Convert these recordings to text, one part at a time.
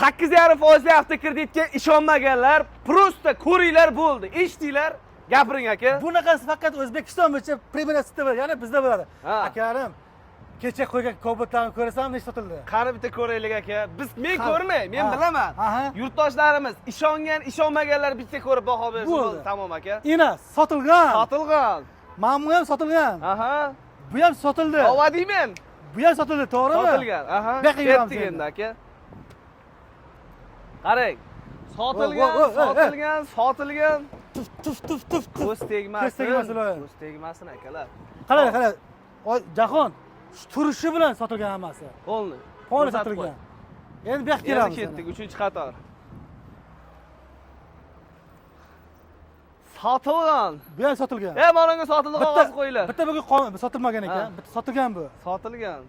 8,5% avtokreditga ishonmaganlar, prosta ko'ringlar bo'ldi. Eshitdinglar? Gapiring aka. Bunaqasi faqat O'zbekiston bo'yicha premyerasida bo'ladi, ya'ni bizda bo'ladi. Ha. Akalarim, kecha qo'ygan Cobalt-larni ko'rasam, nechta sotildi? Qani bitta ko'raylik aka. Men Ha. ko'rmay, men Ha. bilaman. Aha. Yurtdoshlarimiz ishongan, ishonmaganlar bitta ko'rib baho bersin. Bo'ldi. Tamom aka. Ina sotilgan. Sotilgan. Mana bu ham sotilgan. Aha. Bu ham sotildi. Ovadiymen. Bu ham sotildi, to'g'rimi? Sotilgan. Aha. Bu yoqqa yuramiz Ketdik endi. endi aka. Qarang. Sotilgan, Vo, vo, vo, sotilgan, sotilgan. Tuf. Ko'z tegmasin. Ko'z tegmasin, loy. Ko'z tegmasin akalar. Qarang. Jahon turishi bilan sotilgan hammasi. Qo'lni. Poli sotilgan. Endi bu yoqqa Endi kelamiz. ketdik 3-qator. Sotilgan. Bu ham sotilgan. Mana sotildi qog'oz qo'yinglar. Bitta bugun sotilmagan ekan. Bitta sotilgan bu. Sotilgan.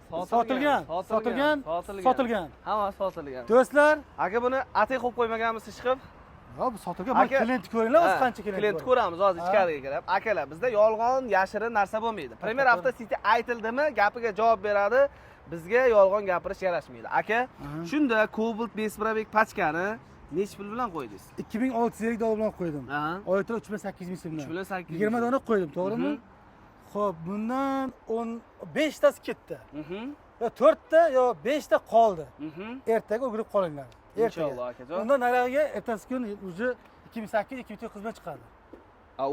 Sotilgan. Hammasi sotilgan. Do'stlar, Aka buni atay qo'yib qo'ymaganmisiz chiqib? yo bu sotilgan. Mana klient ko'ringlar, o'zi qancha klient. Klient ko'ramiz hozir ichkariga kirib. Akalar, bizda yolg'on, yashirin narsa bo'lmaydi. Premier Avto City aytildimi, gapiga javob beradi. Bizga yolg'on gapirish yarashmaydi. Aka, shunda Cobalt Besprabek pachkani nech pul bilan qo'ydingiz? $2650 bilan qo'ydim. Oyda 3800 so'mdan. 3800. 20 dona qo'ydim, to'g'rimi? Xo'p, bundan 15 tasi ketdi. Yo 4 ta yo 5 ta qoldi. Ertaga o'girib qolinglar. Inshaalloh akajon. Undan nariga ertasi kun уже 2008-2009 bilan chiqadi.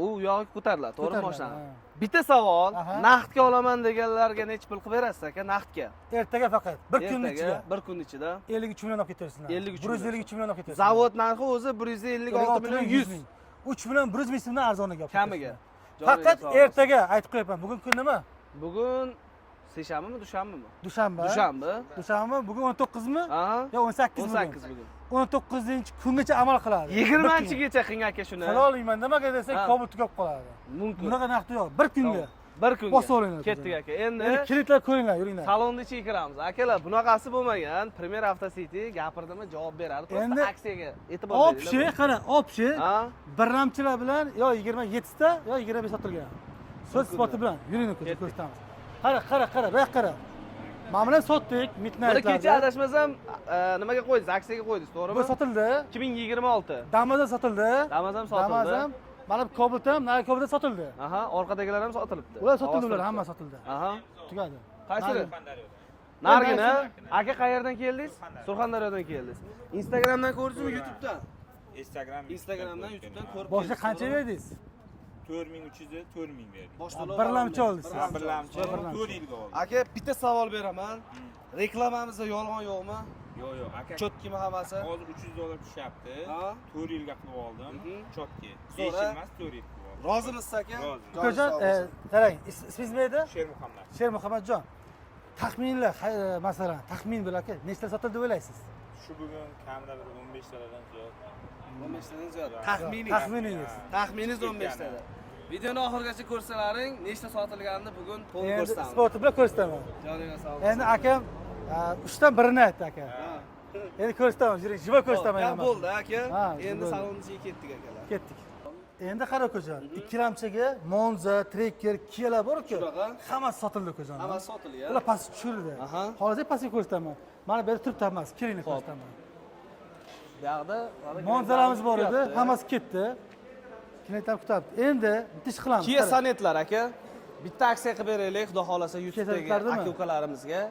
U yog'i ko'tariladi, to'g'ri mashina. Ha. Bitta savol, Aha. naqdga olaman deganlarga nech pul qilib berasiz aka, naqdga? Ertaga faqat bir kun Ertaga, ichida bir kun ichida 53 million olib ketaversinlar. 53 153 million olib ketaversinlar. zavod narxi o'zi 156 million 100 3 million 100 ming so'mdan arzoniga olib kamiga. ketaversinlar. Faqat ertaga aytib qo'yaman. Bugun kun nima? Bugun seshanbami, dushanbami? Dushanba. Dushanba. Bugun 19 mi? Aha. Yo 18 bugun. 18 bugun. 19-kungacha amal qiladi. 20-gacha qilgan aka shuni. Qila olmayman, nimaga desak, Cobalt tugab qoladi. Mumkin. Bunaqa naqdi yo'q. Bir kunga. Bir kunga. Bosib olinglar. Ketdik aka. Endi kliyentlar ko'ringlar, yuringlar. salonni ichiga kiramiz. Akalar, bunaqasi bo'lmagan. Premier Avto City gapirdimi, javob beradi. Prosta aksiyaga e'tibor bering. Opshi, qara, opshi. Ha? Birlamchilar bilan yo 27 ta, yo 25 sotilgan. So'z sifati bilan yuringlar ko'rsatamiz. Qara, bu yoqqa qara. Mana buni sotdik, midnightlarda. Bir kecha adashmasam, nimaga qo'ydingiz? Aksiyaga qo'ydingiz, to'g'rimi? Bu sotildi. 2026. Damazam sotildi. Damazam sotildi. Damazam, mana bu Cobalt ham, nari Cobalt sotildi. Aha, orqadagilar ham sotilibdi. Ular sotildi, ular hamma sotildi. Aha. Tugadi. Qaysi? Nargina. Aka qayerdan keldingiz? Surxondaryodan keldingiz. Instagramdan ko'rdingizmi, YouTubedan? Instagramdan, YouTubedan ko'rib. Boshqa qancha berdingiz? 4300 4000 berdim. Boshda Birlamchi oldingiz. Birlamchi 4 yilga oldim. Aka, bitta savol beraman. Reklamamizda yolg'on yo'qmi? Yo'q, aka. Chotkimi hammasi? Hozir $300 tushyapti. Ha? 4 yilga qilib oldim. Chotki. 5 So'ra? yil emas, 4 yil qilib oldim. Rozimisiz aka? Rozi. Ukajon, qarang, ismingiz nima edi? Shermuhammad. Shermuhammadjon. Taxminlar, masalan, taxmin bir aka, nechta sotildi deb o'ylaysiz? Shu bugun kamida bir 15 tadan ziyod. 15 tadan ziyod. Taxminingiz. Taxminingiz 15 tada. Videoni oxirigacha ko'rsalaring, nechta sotilganini bugun to'g'ri Endi ko'rsatamiz. sporti bilan ko'rsataman. Joniga sog'. Endi akam 3 dan birini aytdi aka. Endi ko'rsataman, yuring, jivo ko'rsataman. Ya bo'ldi aka. Ha, Endi bo'ldi. salonni ichiga ketdik akalar. Ketdik. Endi qara ko'jon, ikkilamchaga Monza, Tracker, Kialar bor-ku. Shunaqa? Hammasi sotildi ko'jon. Hammasi sotilgan. Ular past tushirdi. Aha. Hozir pastga ko'rsataman. Mana bu yerda turibdi hammasi, keringlar ko'rsataman. Bu yoqda Monzalarimiz bor edi, hammasi ketdi. Klientlar kutyapti. Endi bitta ish qilamiz. Kia Sonetlar aka. Bitta aksiya qilib beraylik, xudo xolasa YouTube'dagi Sonetlardami? aka-ukalarimizga.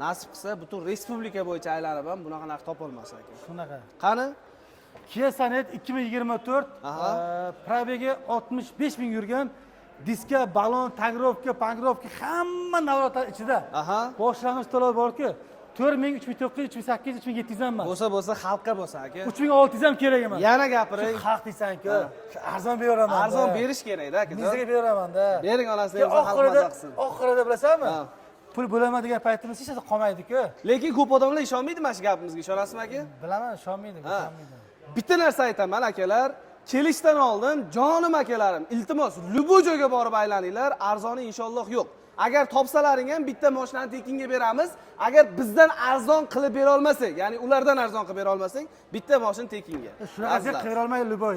Nasib qilsa butun respublika bo'yicha aylanib ham bunaqa narx topolmas aka. Shunaqa. Qani? Kia Sonet 2024 Aha. probegi 65 ming yurgan, diska, balon, tagrovka, pangrovka hamma navratlar ichida. Aha. Boshlang'ich to'lov bor-ku, 4000, 3900, 3800, 3700 ham bor. Bo'lsa xalqqa bo'lsa aka. 3600 ham kerak emas. Yana gapiring. Xalq deysan-ku, arzon beraman. Arzon berish kerak-da aka. Bizga beraman-da. Bering onasiga xalq maza qilsin. Oxirida bilasanmi? Ha. Pul bo'laman degan paytimiz hech narsa qolmaydi-ku. Lekin ko'p odamlar ishonmaydi mana shu gapimizga, ishonasizmi aka? Bilaman, ishonmaydi, ishonmaydi. Bitta narsa aytaman akalar, kelishdan oldin jonim akalarim, iltimos, любой joyga borib aylaninglar, arzoni inshaalloh yo'q. Agar topsalaring ham bitta mashinani tekinga beramiz. Agar bizdan arzon qilib bera olmasak, ya'ni ulardan arzon qilib bera olmasak, bitta mashina tekinga. Shunaqa qilib olmay любой.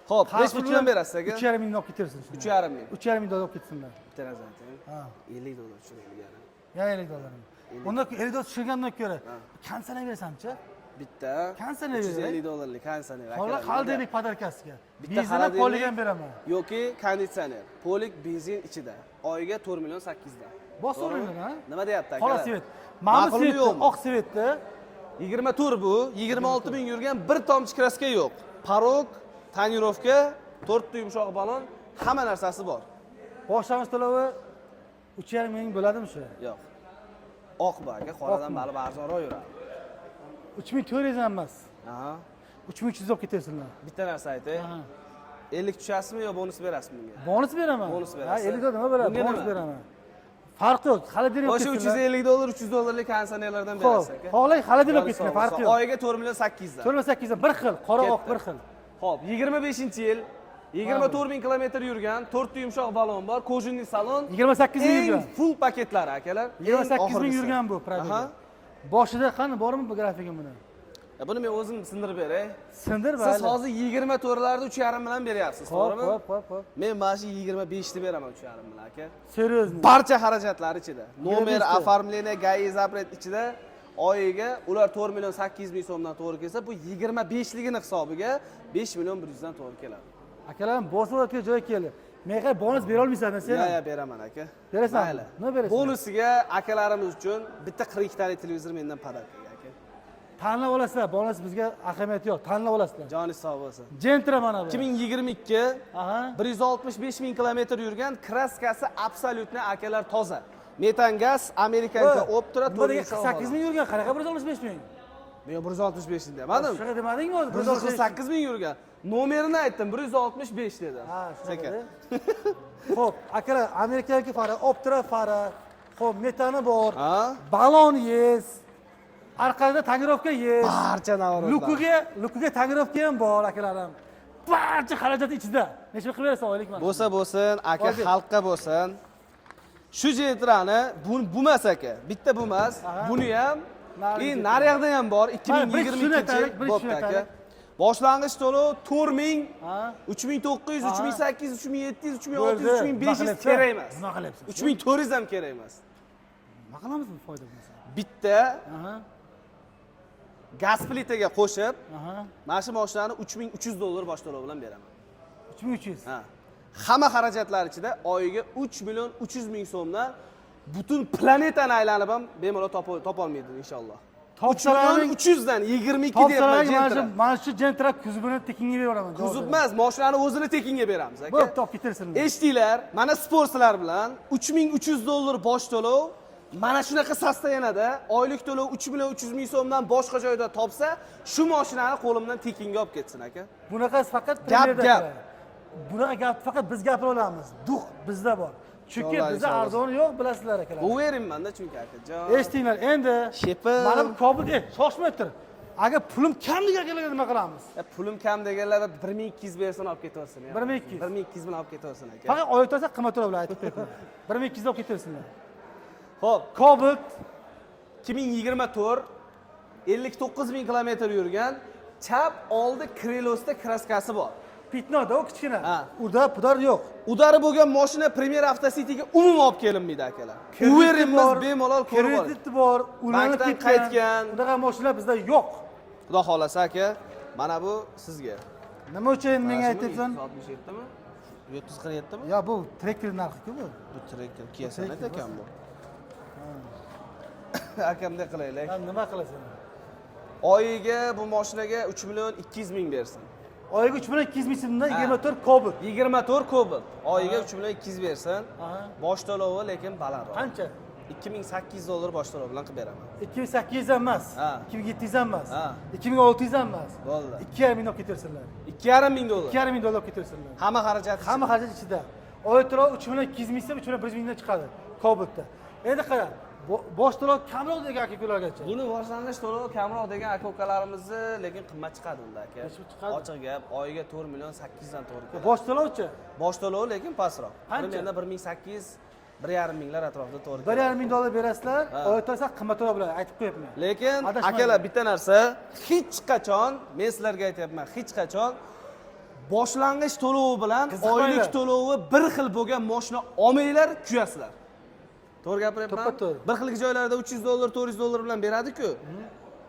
Xo'p, nech pul bilan berasiz aka? 3,5 ming olib ketirsin. 3,5 ming. 3,5 ming dollar olib ketsinlar. Bitta narsa aytaymi? Ha. $50 tushirgan. Ya $50. Unda $50 tushirgandan ko'ra, kamsanay bersam-chi? Bitta Kondisioner 350 dollarlik kondisioner. Hozir akalar. xolodilnik podarkasiga. Bitta Benzin xolodilnik poligan beraman. yoki konditsioner. Polik benzin ichida. Oyiga 4 million 800 dan. Bosoringlar, ha? Nima deyapti Qora akalar? svet. Mana Ma'qulmi, svetda, yo'qmi? oq svetda 24 bu, 26 ming yurgan bir tomchi kraska yo'q. Parok, tonirovka, 4 ta yumshoq balon, hamma narsasi bor. boshlang'ich to'lovi 3,5 ming bo'ladimi shu? Yo'q. Oq bu aka, qoradan Oqmi? bali arzonroq yuradi. 3400 ham emas. Aha. 3300 olib ketarsizlar. Bitta narsa aytay. Aha. 50 tushasizmi yo bonus berasizmi bunga? Bonus beraman. Bonus Ha, berasiz. 50 dollar nima bo'ladi? Bunga Bonus nima? beraman. Farq yo'q. Xolodilnik olib O'sha ketarsizlar. 350 dollar, 300 dollarlik konditsionerlardan berasiz aka. Xo'p, xolodilnik olib Sog' ketgan, bo'lsin. farqi yo'q. Oyiga 4 million 800 dan. 4800 bir xil, qora oq Ketdi. bir xil. Xo'p, 25-yil 24 ming kilometr yurgan, 4 ta yumshoq balon bor, kojinli salon. 28 ming Eng yurgan. full paketlari akalar. 28 ming oxirgisi. yurgan bu Aha. probega. Boshida qani bormi bu grafigim buni? Buni men o'zim sindirib beray. Sindir Siz mayli. hozir 24larda 3,5 bilan beryapsiz, Xo'p, to'g'rimi? xo'p. Men mana shu 25 ni beraman 3,5 bilan aka. Серьезно. Barcha xarajatlar ichida. Nomer, 25 ta. оформление, gai zapret ichida oyiga ular 4 million 800 ming so'mdan to'g'ri kelsa, bu 25 ligini hisobiga 5 million 100 dan to'g'ri keladi. Akalarim bosib o'tgan joy keldi. Menga bonus bera olmaysanmi sen? Ya beraman aka. Berasanmi? Mayli. Nima berasan? Bonusiga akalarimiz uchun bitta 42 talik televizor mendan podarka aka. Tanlab olasizlar. Bonus bizga ahamiyati yo'q. Tanlab olasizlar. Joningiz sog' bo'lsin. Gentra mana bu. 2022 Aha. 165 ming kilometr yurgan, kraskasi absolyutni akalar toza. Metan gaz, Amerikanka Optra 48 ming yurgan, qanaqa 165 ming? Men 165 demadim. Shunga demadingmi o'zi? 148 ming yurgan. Nomerini aytdim, 165 dedim. Ha, Sekin. shunaqa. Xo'p, akalar, Amerikanka fara, Optra fara, xo'p, metani bor. Ha? Balon yes. Orqada tangirovka yes. Barcha navorotlar. Lukuga tangirovka ham bor akalarim. Barcha xarajat ichida. Necha qilib berasiz oylik mana? Bo'lsa bo'lsin, aka Hozir. xalqqa bo'lsin. Shu jentrani bu emas aka. Bitta bu emas. Aha. Buni ham Narigi naryoqda ham bor. bir shuni 2022 aytaylik, bir bo'pti shuni aka. aytaylik. Boshlang'ich to'lov 4000, Ha? 3900, Aha. 3800, 3700, 3600, Bo'ldi. 3500 kerak emas. Nima qilyapsiz? 3400 ham kerak emas. Nima qilamiz bu foyda bo'lmasa? Bitta Aha. gaz plitaga qo'shib, Aha. mana shu mashinani 3300 dollar bosh to'lov bilan beraman. 3300. Ha. Hamma xarajatlar ichida oyiga 3 million 300 ming so'mdan butun planetani aylanib ham bemalol topolmaydi inshaalloh. 3 million 300 dan 22 deyapman Topsalaring Gentra. mana shu Gentra kuzubini tekinga beraman. Kuzub emas, mashinani o'zini tekinga beramiz aka. Bo'p, top ketirsinlar. Eshitdinglar? Mana sportchilar bilan 3300 dollar bosh to'lov, mana shunaqa sastayanada oylik to'lov 3 million 300 ming so'mdan boshqa joyda topsa, shu mashinani qo'limdan tekinga olib ketsin aka. Bunaqasi faqat Gap, premyerda gap. keladi. Bunaqa gap faqat biz gapira olamiz. Duh bizda bor. Chunki Inshaalloh, bizda inshaalloh. arzoni yo'q, bilasizlar akalar. Bu veringmanda chunki aka. Jon. Eshitinglar, endi Shepim. mana bu Kobul, shoshmay tur. Agar pulim kam degan akalarga nima qilamiz? Pulim kam deganlar 1200 bersin olib ketaversin ya. 1200. 1200 bilan olib ketaversin aka. Faqat oylik olsa qimmatroq bilan aytib qo'ying. 1200 olib ketirsinlar. Xo'p, Kobult 2024 59 ming kilometr yurgan, chap oldi krelosda kraskasi bor. Pitnoda o kichkina. Ha. Unda pudar yo'q. Udari bo'lgan mashina Premier Avtocity'ga umuman olib kelinmaydi akalar. Uverimiz bemalol ko'rib oling. Krediti bor, ulanib Bankdan ketgan. qaytgan. Unaqa mashinalar bizda yo'q. Xudo xolasa aka, mana bu sizga. Nima uchun menga aytyapsan? 67 mi? 747 mi? Ya bu trektor narxi-ku bu. Bu trektor Kia Sonet ekan bu. Akamda qilaylik. Ha, nima qilasan? Oyiga bu mashinaga 3 million 200 ming bersin. Oyiga 3200 ming so'mdan Ha. 24 Kobult. 24 Cobalt. Oyiga 3 million 200 bersin. Aha. Bosh to'lovi lekin balandroq. Qancha? 2800 dollar bosh to'lov bilan qilib beraman. 2800 ham emas. Ha. 2700 ham emas. Ha. 2600 ham emas. Bo'ldi. 2,5 ming olib ketirsinlar. 2,5 ming dollar. 2,5 ming dollar olib ketirsinlar. Hamma xarajat. Hamma xarajat ichida. Oy to'lov 3 million 200 ming so'm, 3 million 100 mingdan chiqadi Kobultda. Endi qara, bosh to'lov kamroq degan aka-ukalargacha. Buni boshlang'ich to'lov kamroq degan aka-ukalarimizni lekin qimmat chiqadi unda aka. Nechga chiqadi? Ochiq gap, oyiga 4 million 800 dan to'g'ri keladi. Bosh to'lovchi Bosh to'lovi lekin pastroq. Qancha? Primenda 1800, 1,5 minglar atrofida to'g'ri 1,5 ming dollar berasizlar, Ha. oy to'lsa qimmatroq bo'ladi, aytib qo'yapman. Lekin Adashmayman. akalar bitta narsa, hech qachon, men sizlarga aytyapman, hech qachon boshlang'ich to'lovi bilan Qiziqmanglar. oylik to'lovi bir xil bo'lgan mashina olmanglar, kuyasizlar. To'g'ri gapiryapman? To'ppa-to'g'ri. Bir xil joylarda 300 dollar, 400 dollar bilan beradi-ku.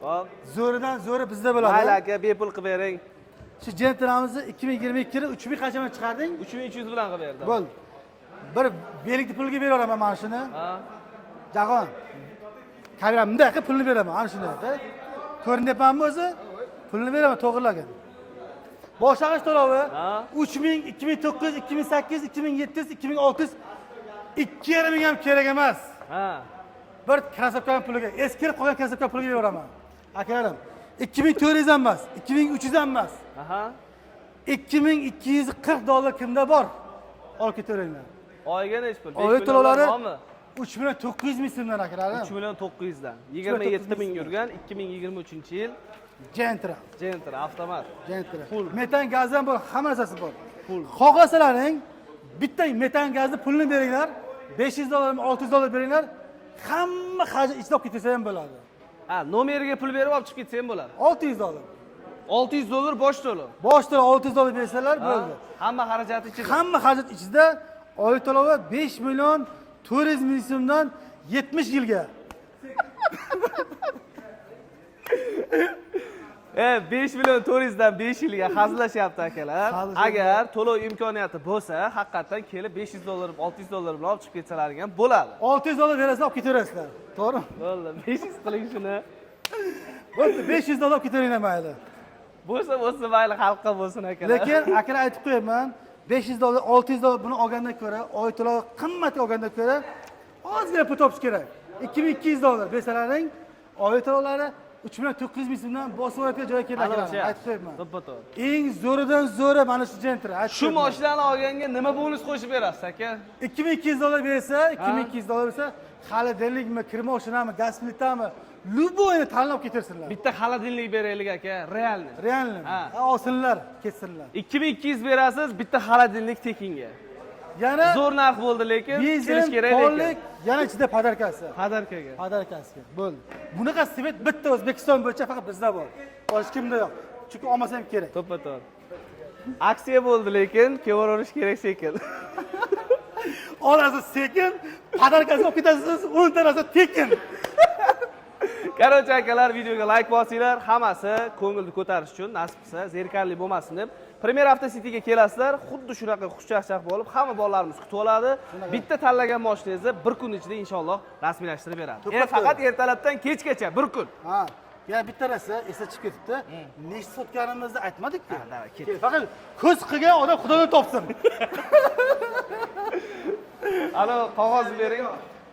Hop. Zo'ridan zo'ri bizda bo'ladi. Mayli aka, bepul qilib bering. Shu Gentra'mizni 2022 yili 3000 qanchadan chiqarding? 3300 bilan qilib berdim. Bo'l. Bir belikni pulga beraman mana shuni. Ha. Jahon. Kamera bunday qilib pulni beraman, ana shuni. Ko'rinyapmanmi o'zi? Pulni beraman to'g'rilagan. Boshlang'ich to'lovi Ha. 3000, 2900, 2008, 2700, 2600 2,5 ming ham kerak emas. Ha. Bir krasovkaning puliga, eskirib qolgan krasovka puliga beraman. Akalarim, 2400 ham emas, 2300 ham emas. Aha. $2240 kimda bor? Olib ketaveringlar. Oyiga nechi pul? 5 Oy million to'lovlari bormi? 3,9 ming so'mdan akalarim. 3 million 900 dan. 27 ming yurgan 2023-yil Gentra. Gentra avtomat. Gentra. Pul. Metan gazdan bor, hamma narsasi bor. Pul. Xohlasalaring bitta metan gazni pulini beringlar, $500 $600 beringlar, hamma xarj ichida olib ketsa ham bo'ladi. Ha, nomeriga pul berib olib chiqib ketsa ham bo'ladi. $600. $600 bosh to'lov. Boshda $600 bersalar bo'ldi. Hamma xarajati ichida. Hamma xarajat ichida oy to'lovi 5 million 400 ming so'mdan 70 yilga. 5 million 400 dan 5 yilga hazillashyapti akalar. Agar to'lov imkoniyati bo'lsa, haqiqatan kelib $500 $600 bilan olib chiqib ketsalaring ham bo'ladi. $600 berasizlar, olib ketaverasizlar. To'g'rimi? Bo'ldi, 500 qiling shuni. Bo'ldi, $500 olib ketaveringlar mayli. Bo'lsa mayli, xalqqa bo'lsin akalar. Lekin akalar aytib qo'yaman, $500 $600 buni olgandan ko'ra, oy to'lovi qimmatga olgandan ko'ra ozgina pul topish kerak. $2200 bersalaring, oy to'lovlari 3,9 ming so'mdan bosib oladigan joyga keladi. Aytib qo'yaman. To'ppa-to'g'ri. Eng zo'ridan zo'ri mana shu Gentra. Shu mashinani olganga nima bonus qo'shib berasiz aka? $2200 bersa, $2200 bersa, xolodilnikmi, kirmoshinami, gaz plitami, luboyni tanlab ketirsinlar. Bitta xolodilnik beraylik aka, realni. Realni. Ha. Olsinlar, ketsinlar. 2200 berasiz, bitta xolodilnik tekinga. Yana Zo'r narx bo'ldi, lekin kelish kerak lekin. Yana ichida podarkasi. Podarkaga. Podarkasiga. Bo'ldi. Bunaqa svet bitta O'zbekiston bo'yicha faqat bizda bor. Boshqa kimda yo'q. Chunki olmasa ham kerak. To'ppa-to'g'ri. Aksiya bo'ldi, lekin kevorish kerak sekin. Olasiz sekin, podarkasiga olib ketasiz, 10 tanasi tekin. Qarochi akalar, videoga like bosinglar, hammasi ko'ngilni ko'tarish uchun, nasib qilsa, zerikarli bo'lmasin deb Premier Avto Cityga kelasizlar, xuddi shunaqa xushchaqchaq bo'lib, hamma bolalarimiz kutib oladi. Bitta tanlagan mashinangizni bir kun ichida inshaalloh rasmiylashtirib beradi. Faqat ertalabdan kechgacha bir kun. Ha. Ya bitta narsa esda chiqib ketibdi. Nechta sotganimizni aytmadik-ku. Davay, ket. Faqat ko'z qilgan odam Xudodan topsin. Ana qog'ozni bering.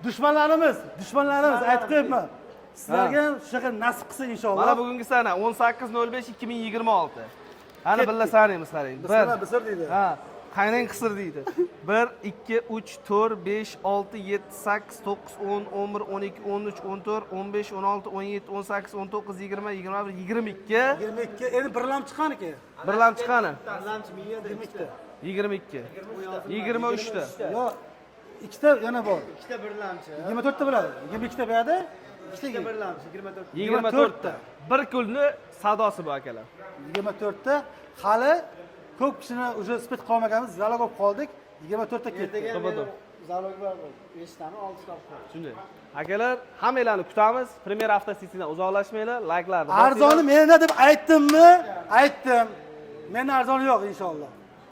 Dushmanlarimiz aytib qo'yibman. Sizlarga ham shunaqa nasib qilsa inshaalloh. Mana bugungi sana 18.05.2026. Ana billa sanaymiz qarang. Bisir deydi. Ha, qaynang qisir deydi. 1 2 3 4 5 6 7 8 9 10 11 12 13 14 15 16 17 18 19 20 21 22. 22. Endi bir lam chiqqaniki. Bir lam chiqqani? 22 ta. 22. 23 ta. Yo'q. Ikkita yana bor. Ikkita bir lamchi. 24 ta bo'ladi. 22 ta beradi. Ikkita bir lamchi 24 ta. Bir kunni savdosi bu akalar. 24 ta. Hali ko'p kishini уже spet qolmaganmiz, zalog olib qoldik. 24 ta ketdi. To'ppa-to'g'ri. Zalog bor. 5 tani 6 ta qoldi. Shunday. Akalar, hammalarni kutamiz. Premier Avto Citydan uzoqlashmanglar, like'larni Arzoni menda deb aytdimmi? Aytdim. Menda arzoni yo'q inshaalloh.